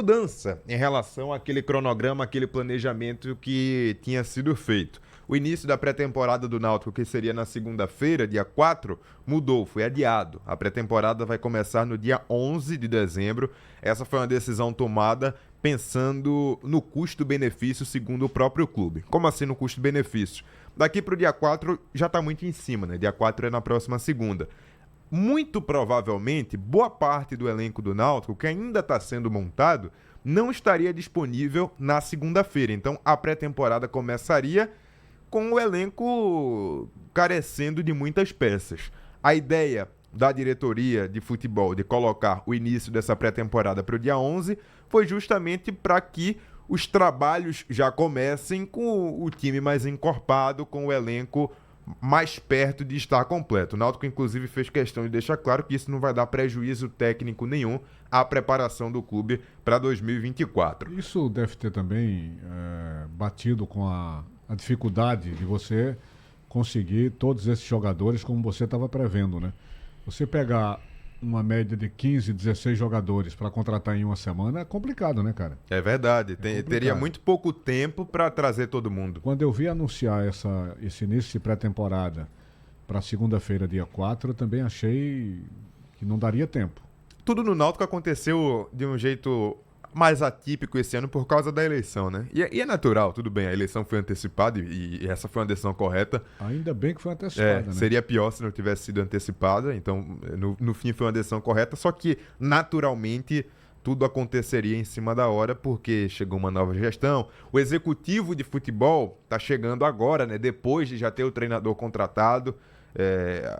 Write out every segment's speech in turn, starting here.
mudança em relação àquele cronograma, aquele planejamento que tinha sido feito. O início da pré-temporada do Náutico, que seria na segunda-feira, dia 4, mudou, foi adiado. A pré-temporada vai começar no dia 11 de dezembro. Essa foi uma decisão tomada pensando no custo-benefício segundo o próprio clube. Como assim no custo-benefício? Daqui para o dia 4 já está muito em cima, né? Dia 4 é na próxima segunda. Muito provavelmente, boa parte do elenco do Náutico, que ainda está sendo montado, não estaria disponível na segunda-feira. Então, a pré-temporada começaria com o elenco carecendo de muitas peças. A ideia da diretoria de futebol de colocar o início dessa pré-temporada para o dia 11 foi justamente para que os trabalhos já comecem com o time mais encorpado, com o elenco mais perto de estar completo. O Náutico, inclusive, fez questão de deixar claro que isso não vai dar prejuízo técnico nenhum à preparação do clube para 2024. Isso deve ter também batido com a dificuldade de você conseguir todos esses jogadores como você estava prevendo, né? Você pegar uma média de 15, 16 jogadores para contratar em uma semana é complicado, né, cara? É verdade. Teria muito pouco tempo para trazer todo mundo. Quando eu vi anunciar esse início de pré-temporada para segunda-feira, dia 4, eu também achei que não daria tempo. Tudo no Náutico aconteceu de um jeito mais atípico esse ano por causa da eleição, né? E é natural, tudo bem, a eleição foi antecipada e essa foi uma decisão correta. Ainda bem que foi antecipada, né? Seria pior se não tivesse sido antecipada, então no fim foi uma decisão correta, só que naturalmente tudo aconteceria em cima da hora porque chegou uma nova gestão. O executivo de futebol tá chegando agora, né? Depois de já ter o treinador contratado.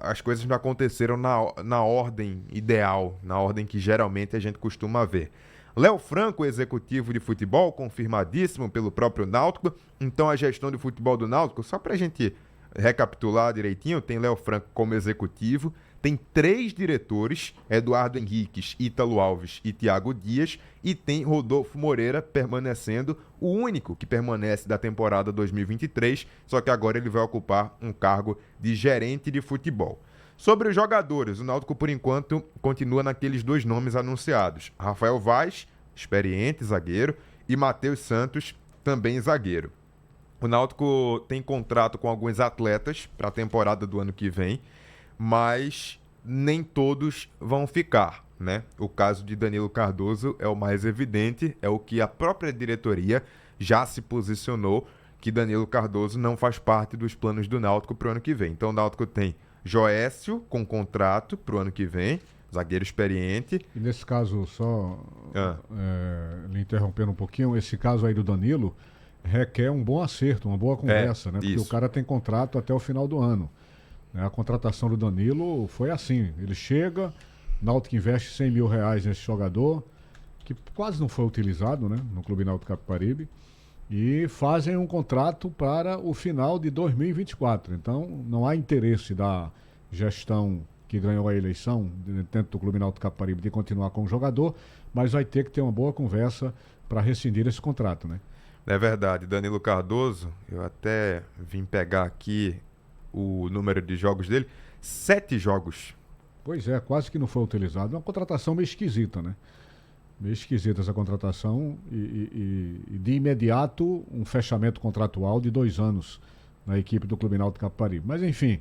As coisas não aconteceram na ordem ideal, na ordem que geralmente a gente costuma ver. Léo Franco, executivo de futebol, confirmadíssimo pelo próprio Náutico. Então a gestão de futebol do Náutico, só pra gente recapitular direitinho, tem Léo Franco como executivo, tem 3 diretores, Eduardo Henriques, Ítalo Alves e Thiago Dias, e tem Rodolfo Moreira permanecendo, o único que permanece da temporada 2023, só que agora ele vai ocupar um cargo de gerente de futebol. Sobre os jogadores, o Náutico, por enquanto, continua naqueles 2 nomes anunciados. Rafael Vaz, experiente zagueiro, e Matheus Santos, também zagueiro. O Náutico tem contrato com alguns atletas para a temporada do ano que vem, mas nem todos vão ficar, né? O caso de Danilo Cardoso é o mais evidente, é o que a própria diretoria já se posicionou, que Danilo Cardoso não faz parte dos planos do Náutico para o ano que vem. Então o Náutico tem Joécio com contrato para o ano que vem, zagueiro experiente. E nesse caso, só lhe interrompendo um pouquinho, esse caso aí do Danilo requer um bom acerto, uma boa conversa, né? Porque o cara tem contrato até o final do ano. A contratação do Danilo foi assim, ele chega, Náutico investe R$100 mil nesse jogador, que quase não foi utilizado, né, no Clube Náutico Capibaribe, e fazem um contrato para o final de 2024. Então, não há interesse da gestão que ganhou a eleição dentro do Clube Náutico Capibaribe de continuar com o jogador, mas vai ter que ter uma boa conversa para rescindir esse contrato, né? É verdade, Danilo Cardoso, eu até vim pegar aqui o número de jogos dele, 7 jogos. Pois é, quase que não foi utilizado. É uma contratação meio esquisita, né? Meio esquisita essa contratação e de imediato um fechamento contratual de 2 anos na equipe do Clube Náutico Capibaribe. Mas enfim,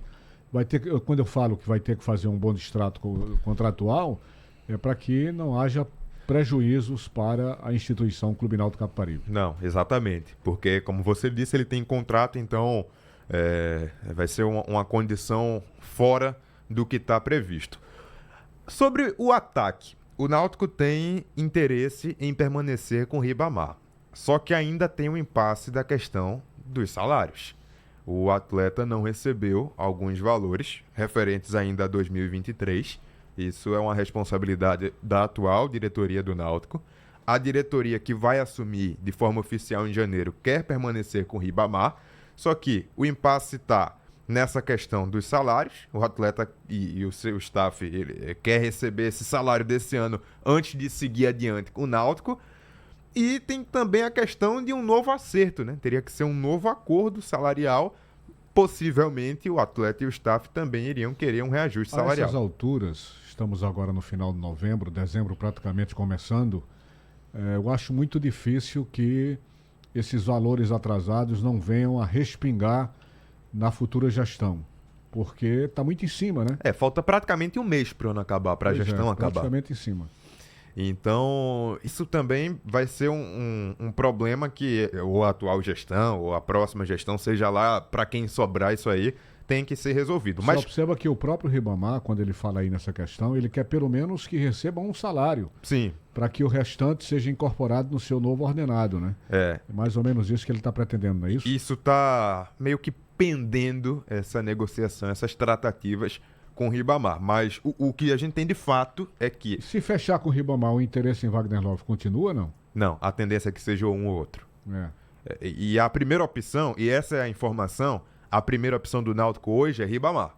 quando eu falo que vai ter que fazer um bom extrato contratual, é para que não haja prejuízos para a instituição Clube Náutico Capibaribe. Não, exatamente, porque como você disse, ele tem contrato, então vai ser uma condição fora do que está previsto. Sobre o ataque, o Náutico tem interesse em permanecer com o Ribamar, só que ainda tem um impasse da questão dos salários. O atleta não recebeu alguns valores referentes ainda a 2023. Isso é uma responsabilidade da atual diretoria do Náutico. A diretoria que vai assumir de forma oficial em janeiro quer permanecer com o Ribamar, só que o impasse está nessa questão dos salários. O atleta e o seu staff ele quer receber esse salário desse ano antes de seguir adiante com o Náutico. E tem também a questão de um novo acerto, né? Teria que ser um novo acordo salarial. Possivelmente o atleta e o staff também iriam querer um reajuste salarial. A essas alturas, estamos agora no final de novembro, dezembro praticamente começando, eu acho muito difícil que esses valores atrasados não venham a respingar na futura gestão. Porque está muito em cima, né? Falta praticamente um mês para o ano acabar, para a gestão acabar. Praticamente em cima. Então, isso também vai ser um problema que ou a atual gestão ou a próxima gestão, seja lá para quem sobrar isso aí, tem que ser resolvido. Mas observa que o próprio Ribamar, quando ele fala aí nessa questão, ele quer pelo menos que recebam um salário. Sim. Para que o restante seja incorporado no seu novo ordenado, né? É mais ou menos isso que ele está pretendendo, não é isso? Isso está meio que pendendo essa negociação, essas tratativas com o Ribamar. Mas o que a gente tem de fato é que... Se fechar com o Ribamar, o interesse em Wagner Love continua, não? Não, a tendência é que seja um ou outro. E a primeira opção, e essa é a informação, a primeira opção do Náutico hoje é Ribamar.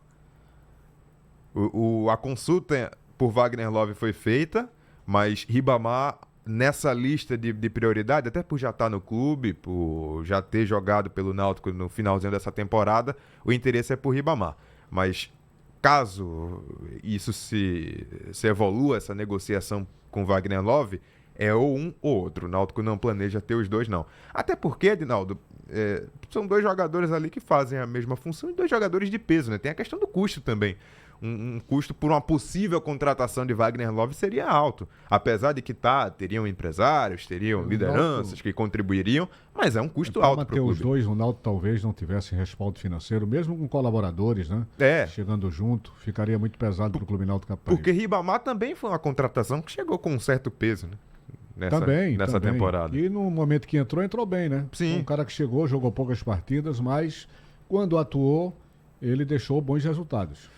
A consulta por Wagner Love foi feita, mas Ribamar, nessa lista de prioridade, até por já estar no clube, por já ter jogado pelo Náutico no finalzinho dessa temporada, o interesse é por Ribamar. Mas caso isso se evolua, essa negociação com Wagner Love, é ou um ou outro. O Náutico não planeja ter os dois, não. Até porque, Edinaldo, são dois jogadores ali que fazem a mesma função e dois jogadores de peso, né? Tem a questão do custo também. Um custo por uma possível contratação de Wagner Love seria alto. Apesar de que teriam empresários, teriam lideranças que contribuiriam, mas é um custo alto para o clube. Os dois, o Náutico talvez não tivesse respaldo financeiro, mesmo com colaboradores, né? Chegando junto, ficaria muito pesado para o Clube Náutico Caparibe. Porque Ribamar também foi uma contratação que chegou com um certo peso, né? Nessa temporada. E no momento que entrou bem, né? Sim. Um cara que chegou, jogou poucas partidas, mas quando atuou, ele deixou bons resultados.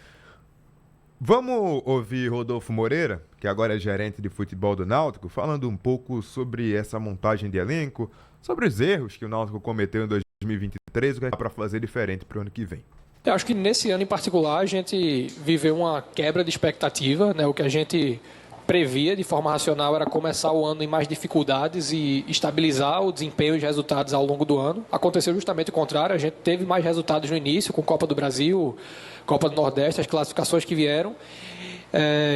Vamos ouvir Rodolfo Moreira, que agora é gerente de futebol do Náutico, falando um pouco sobre essa montagem de elenco, sobre os erros que o Náutico cometeu em 2023, o que é para fazer diferente para o ano que vem. Eu acho que nesse ano em particular a gente viveu uma quebra de expectativa, né? O que a gente previa de forma racional era começar o ano em mais dificuldades e estabilizar o desempenho e os resultados ao longo do ano. Aconteceu justamente o contrário, a gente teve mais resultados no início, com Copa do Brasil, Copa do Nordeste, as classificações que vieram.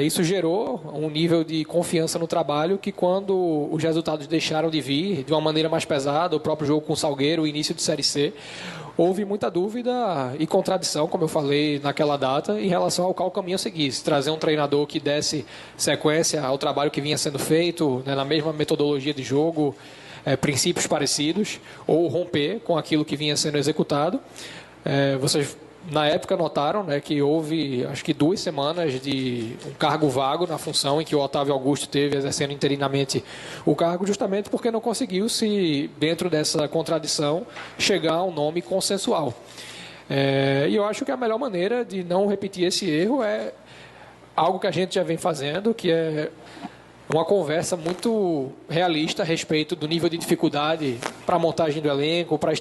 Isso gerou um nível de confiança no trabalho que, quando os resultados deixaram de vir de uma maneira mais pesada, o próprio jogo com o Salgueiro, o início de Série C, houve muita dúvida e contradição, como eu falei naquela data, em relação ao qual caminho seguir. Se trazer um treinador que desse sequência ao trabalho que vinha sendo feito, né, na mesma metodologia de jogo, princípios parecidos, ou romper com aquilo que vinha sendo executado. Vocês, na época, notaram, né, que houve, acho que 2 semanas de um cargo vago na função em que o Otávio Augusto teve exercendo interinamente o cargo, justamente porque não conseguiu-se, dentro dessa contradição, chegar a um nome consensual. E eu acho que a melhor maneira de não repetir esse erro é algo que a gente já vem fazendo, que é uma conversa muito realista a respeito do nível de dificuldade para a montagem do elenco, para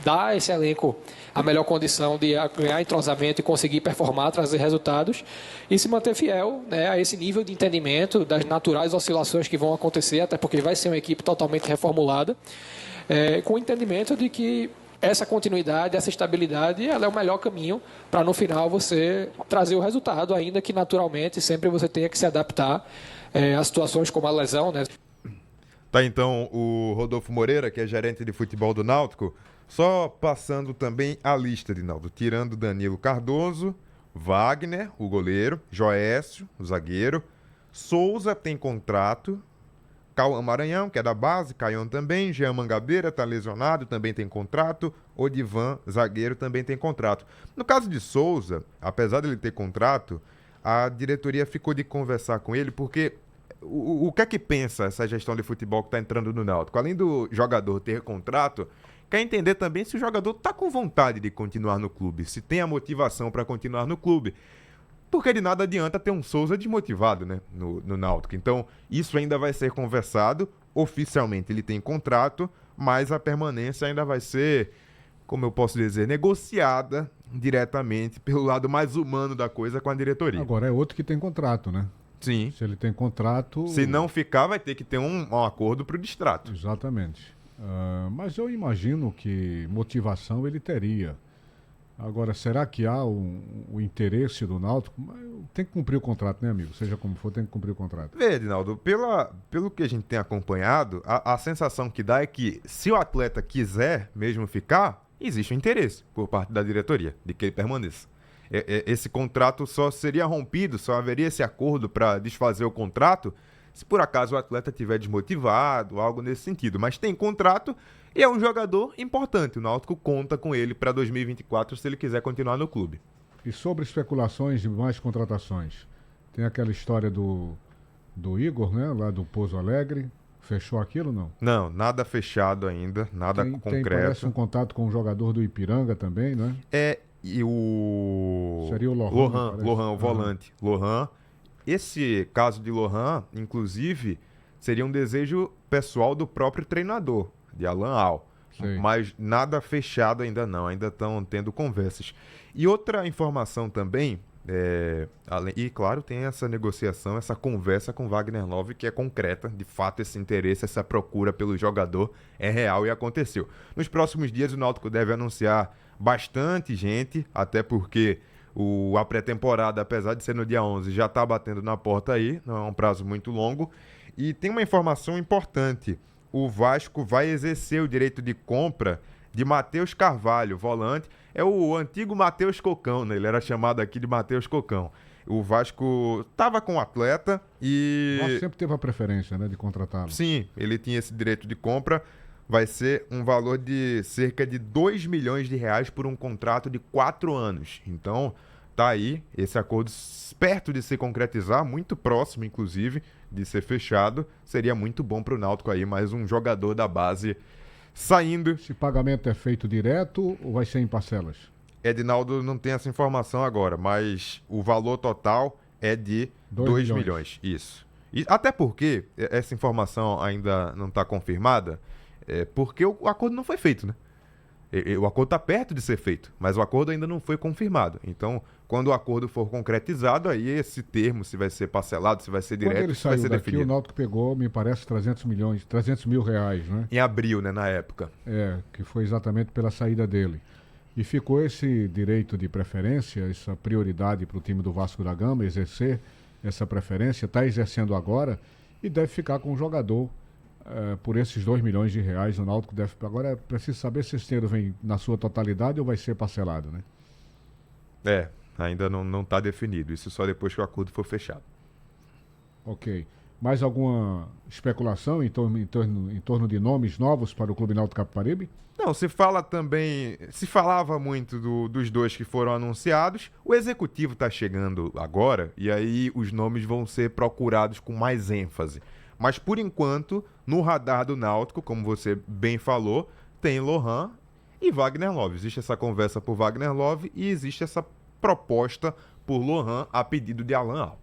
dar a esse elenco a melhor condição de ganhar entrosamento e conseguir performar, trazer resultados e se manter fiel, né, a esse nível de entendimento das naturais oscilações que vão acontecer, até porque vai ser uma equipe totalmente reformulada, com o entendimento de que essa continuidade, essa estabilidade, ela é o melhor caminho para, no final, você trazer o resultado, ainda que, naturalmente, sempre você tenha que se adaptar a situações como a lesão, né? Tá, então, o Rodolfo Moreira, que é gerente de futebol do Náutico, só passando também a lista, Edinaldo, tirando Danilo Cardoso, Wagner, o goleiro, Joécio, o zagueiro, Souza tem contrato, Cauã Maranhão, que é da base, Caião também, Jean Mangabeira está lesionado, também tem contrato, Odivan, zagueiro, também tem contrato. No caso de Souza, apesar dele ter contrato, a diretoria ficou de conversar com ele, porque o que é que pensa essa gestão de futebol que está entrando no Náutico? Além do jogador ter contrato, quer entender também se o jogador está com vontade de continuar no clube, se tem a motivação para continuar no clube. Porque de nada adianta ter um Souza desmotivado, né, no Náutico. Então, isso ainda vai ser conversado. Oficialmente ele tem contrato, mas a permanência ainda vai ser, como eu posso dizer, negociada diretamente pelo lado mais humano da coisa com a diretoria. Agora é outro que tem contrato, né? Sim. Se ele tem contrato... Se não ficar, vai ter que ter um acordo para o distrato. Exatamente. Mas eu imagino que motivação ele teria. Agora, será que há o interesse do Náutico? Tem que cumprir o contrato, né, amigo? Seja como for, tem que cumprir o contrato. Vê, Edinaldo, pelo que a gente tem acompanhado, a sensação que dá é que se o atleta quiser mesmo ficar, existe um interesse por parte da diretoria de que ele permaneça. Esse contrato só seria rompido, só haveria esse acordo para desfazer o contrato se por acaso o atleta estiver desmotivado, algo nesse sentido. Mas tem contrato e é um jogador importante. O Náutico conta com ele para 2024 se ele quiser continuar no clube. E sobre especulações de mais contratações? Tem aquela história do Igor, né? Lá do Pouso Alegre. Fechou aquilo, não? Não, nada fechado ainda, nada concreto. Parece um contato com um jogador do Ipiranga também, né? E o... Seria o Lohan. Lohan, o volante. Lohan. Esse caso de Lohan, inclusive, seria um desejo pessoal do próprio treinador, de Alan Al. Sei. Mas nada fechado ainda não, ainda estão tendo conversas. E outra informação também, e claro, tem essa negociação, essa conversa com Wagner Love que é concreta, de fato esse interesse, essa procura pelo jogador é real e aconteceu. Nos próximos dias o Náutico deve anunciar bastante gente, até porque a pré-temporada, apesar de ser no dia 11, já está batendo na porta aí, não é um prazo muito longo. E tem uma informação importante, o Vasco vai exercer o direito de compra de Matheus Carvalho, volante, é o antigo Matheus Cocão, né? Ele era chamado aqui de Matheus Cocão. O Vasco estava com o atleta e... O Vasco sempre teve a preferência, né, de contratá-lo. Sim, ele tinha esse direito de compra. Vai ser um valor de cerca de 2 milhões de reais por um contrato de 4 anos. Então, tá aí esse acordo perto de se concretizar, muito próximo, inclusive, de ser fechado. Seria muito bom para o Náutico aí, mais um jogador da base saindo. Esse pagamento é feito direto ou vai ser em parcelas? Edinaldo não tem essa informação agora, mas o valor total é de 2 milhões. Isso. E até porque essa informação ainda não está confirmada, porque o acordo não foi feito, né? O acordo está perto de ser feito, mas o acordo ainda não foi confirmado. Então, quando o acordo for concretizado, aí esse termo, se vai ser parcelado, se vai ser direto, isso vai ser definido. O Náutico pegou, me parece, 300 mil reais, né? Em abril, né, na época. Que foi exatamente pela saída dele. E ficou esse direito de preferência, essa prioridade para o time do Vasco da Gama exercer essa preferência, está exercendo agora e deve ficar com o jogador por esses 2 milhões de reais. O Náutico deve... Agora é preciso saber se esse dinheiro vem na sua totalidade ou vai ser parcelado, né? Ainda não está definido. Isso só depois que o acordo for fechado. Ok. Mais alguma especulação em torno de nomes novos para o Clube Náutico Capibaribe? Não, se falava muito dos dois que foram anunciados. O executivo está chegando agora e aí os nomes vão ser procurados com mais ênfase. Mas, por enquanto, no radar do Náutico, como você bem falou, tem Lohan e Wagner Love. Existe essa conversa por Wagner Love e existe essa proposta por Lohan a pedido de Alan Al.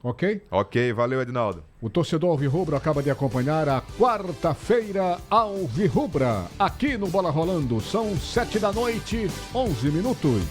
Ok? Ok, valeu, Edinaldo. O torcedor alvirrubro acaba de acompanhar a quarta-feira alvirrubra aqui no Bola Rolando. São 7 da noite, 11 minutos.